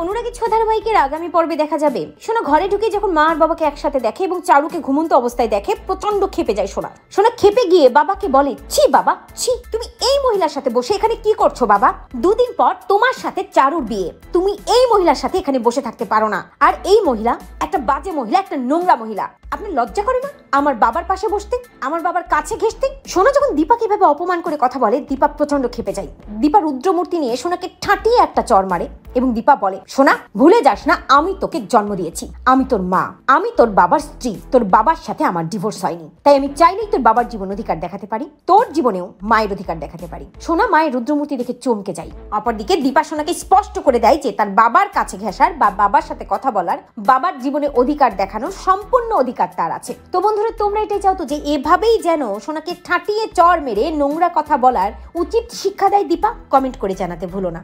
অনুরাগী ছোঁয়া ধারাবাহিকের আগামী পর্বে দেখা যাবে সোনা ঘরে ঢুকে যখন মা আর বাবাকে একসাথে দেখে এবং চারুকে ঘুমন্ত অবস্থায় দেখে প্রচন্ড ক্ষেপে যায় সোনা। সোনা ক্ষেপে গিয়ে বাবাকে বলে, ছি বাবা ছি, তুমি এই মহিলার সাথে বসে এখানে কি করছো বাবা? দুদিন পর তোমার সাথে চারুর বিয়ে, তুমি এই মহিলার সাথে এখানে বসে থাকতে পারো না। আর এই মহিলা একটা বাজে মহিলা, একটা নোংরা মহিলা। আপনি লজ্জা করে না আমার বাবার পাশে বসতে, আমার বাবার কাছে ঘেঁষতে? সোনা যখন দীপাকে এভাবে অপমান করে কথা বলে, দীপা প্রচন্ড ক্ষেপে যায়। দীপা রুদ্রমূর্তি নিয়ে সোনাকে ঠাটিয়ে একটা চড় মারে এবং দীপা বলে, সোনা ভুলে যাস না আমি তোকে জন্ম দিয়েছি, আমি তোর মা, আমি তোর বাবার স্ত্রী, তোর বাবার সাথে আমার ডিভোর্স হয়নি, তাই আমি চাইলেই তোর বাবার জীবন অধিকার দেখাতে পারি, তোর জীবনেও মায়ের অধিকার দেখাতে পারি। সোনা মায়ের রুদ্রমূর্তি দেখে চমকে যায়। অপরদিকে দীপা সোনাকে স্পষ্ট করে দেয় যে তার বাবার কাছে ঘেঁষার বা বাবার সাথে কথা বলার, বাবার জীবনে অধিকার দেখানোর সম্পূর্ণ অধিকার তার আছে। তো বন্ধুরা, তোমরা এটাই চাও তো যে এভাবেই যেন সোনাকে ঠাটিয়ে চড় মেরে নোংরা কথা বলার উচিত শিক্ষা দেয় দীপা? কমেন্ট করে জানাতে ভুলো না।